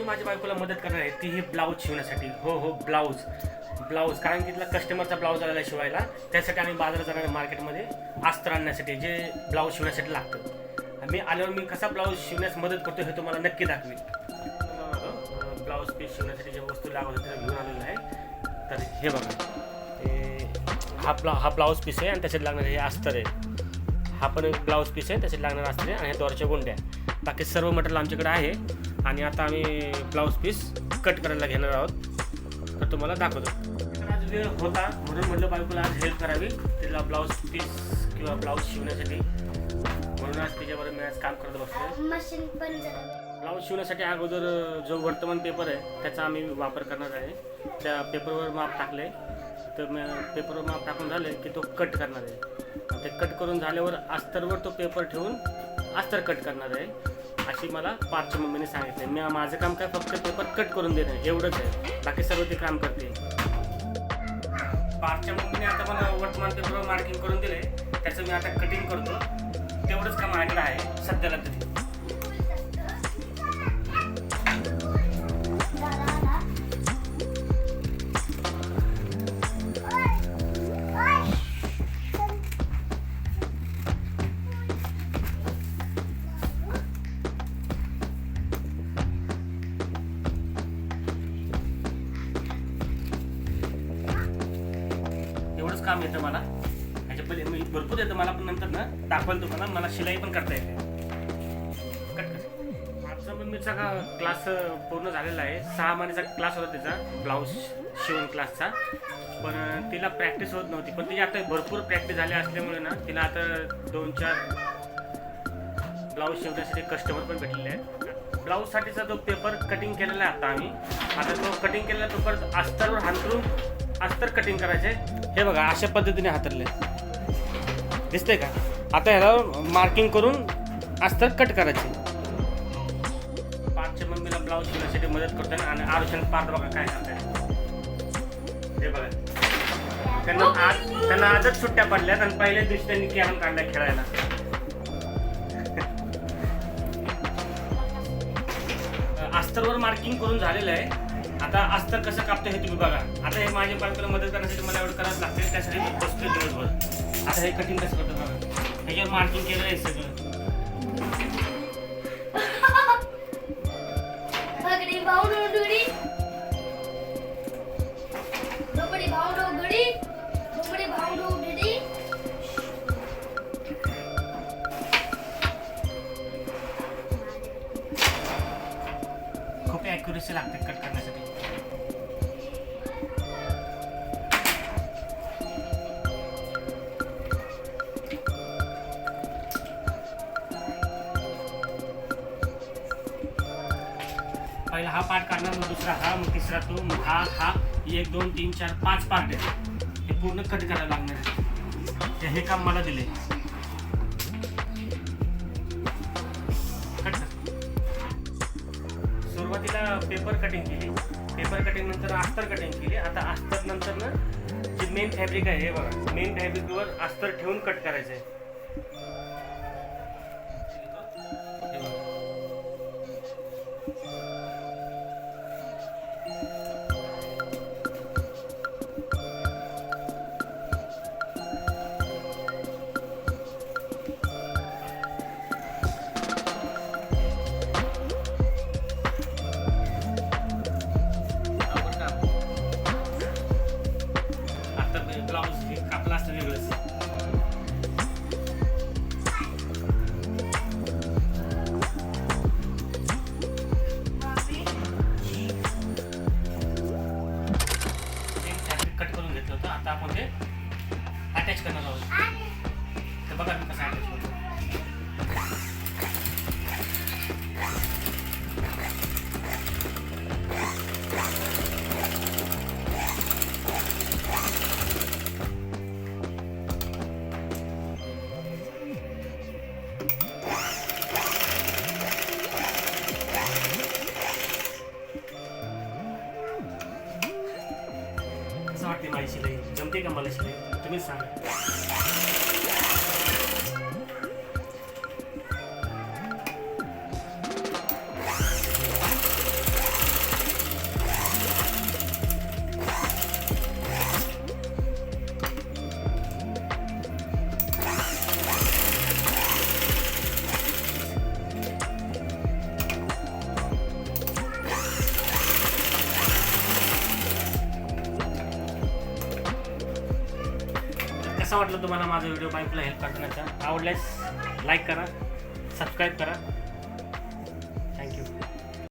मी माझ्या बायकोला मदत करणार आहे, ती ही ब्लाऊज शिवण्यासाठी. हो ब्लाऊज कारण की तिला कस्टमरचा ब्लाऊज आलेला शिवायला, त्यासाठी आम्ही बाजारात जाणार आहे मार्केटमध्ये अस्तर आणण्यासाठी, जे ब्लाऊज शिवण्यासाठी लागतं. मी आल्यावर मी कसा ब्लाऊज शिवण्यास मदत करतो हे तुम्हाला नक्की दाखवेल. ब्लाऊज पीस शिवण्यासाठी जे वस्तू लागत होते घेऊन आलेलं आहे. तर हे बघा, हा ब्लाऊज पीस आहे आणि त्याच्यात लागणारे हे अस्तर आहे. हा पण एक ब्लाऊज पीस आहे, त्याच्यात लागणारे अस्तर आहे आणि दोरच्या गुंड्या. बाकी सर्व मटेरियल आमच्याकडे आहे. आणि आता आम्ही ब्लाऊज पीस कट करायला घेणार आहोत, तर तुम्हाला दाखवतो. आज वेळ होता म्हणून म्हटलं बायकोला आज हेल्प करावी तिला ब्लाऊज पीस किंवा ब्लाऊज शिवण्यासाठी, म्हणून आज तिच्याबरोबर मी आज काम करत बसलो. मशीन पण ब्लाऊज शिवण्यासाठी अगोदर जो वर्तमान पेपर आहे त्याचा आम्ही वापर करणार आहे. त्या पेपरवर माप टाकले, तर पेपरवर माप टाकून झाले की तो कट करणार आहे. ते कट करून झाल्यावर अस्तरवर तो पेपर ठेवून अस्तर कट करणार आहे, अशी मला पार्टच्या मम्मीने सांगितले. मी माझं काम काय फक्त पेपर कट करून देणं एवढंच आहे, बाकी सर्व ते काम करते. पार्टच्या मम्मीने आता मला वर्तमान पेपरवर मार्किंग करून दिले, त्याचं मी आता कटिंग करतो. तेवढंच काम माझ्याकडे आहे सध्याला तरी. एवढंच काम येतं मला, ह्याच्या पहिले मी भरपूर येतं मला, पण नंतर ना दाखवायला तुम्हाला. मला शिलाई पण करता येते. आजचा मम्मीचा क्लास पूर्ण झालेला आहे. 6 महिन्याचा क्लास होता तिचा, ब्लाऊज शिवण क्लासचा. पण तिला प्रॅक्टिस होत नव्हती, पण तिची आता भरपूर प्रॅक्टिस झाली असल्यामुळे ना तिला आता 2-4 ब्लाऊज शिवण्यासाठी कस्टमर पण भेटलेले आहेत. ब्लाऊजसाठीचा जो पेपर कटिंग केलेला आहे आता तो कटिंग केलेला तो परत अस्तरवर हातरून अस्तर कटिंग करायचे. हे बघा अशा पद्धतीने हातरले, दिसतंय का? आता ह्याला मार्किंग करून अस्तर कट करायचे. पार्टच्या मम्मीला ब्लाऊज शिवण्यासाठी मदत करतो आणि आरुषाने पार्ट बघा काय करताय. हे बघा, त्यांना आजच सुट्ट्या पडल्यात आणि पहिल्याच दिवशी त्यांनी कॅरम काढला खेळायला. अस्तरवर मार्किंग करून झालेलं आहे. आता अस्तर कसं कापतं हे तुम्ही बघा. आता हे माझ्या बायकोला मदत करण्यासाठी मला एवढं करावं लागतं, त्यासाठी मी बसतो दिवसभर. आता हे कटिंग कसं करतो बघा, ह्याच्यावर मार्किंग केलं आहे सगळं. खूप ॲक्युरेसी लागते कट करण्यासाठी. पहिला हा पार्ट काढणार, मग दुसरा हा, मग तिसरा तो, मग हा 1 2 3 4 5 पार्ट आहेत. हे पूर्ण कट करायला लागणार आहे. हे काम मला दिले. सुरुवातीला पेपर कटिंग केली, पेपर कटिंग नंतर अस्तर कटिंग केली. आता अस्तर नंतर ना जे मेन फॅब्रिक आहे हे बघा, मेन फॅब्रिकवर अस्तर ठेवून कट करायचं आहे. ब्लाऊज कापला असतं वेगळंच. कट करून घेतलं होतं, आता आपण ते अटॅच करणार आहोत. तर बघा मी कसं अटॅच करतो. कसं वाटते माझी शिलाई? जमते का मला शिलाई? तुम्हीच सांगा. कसा वाटला तुम्हाला माझा व्हिडिओ पाईपला हेल्प करण्याचा? आवडल्यास लाईक करा, सबस्क्राईब करा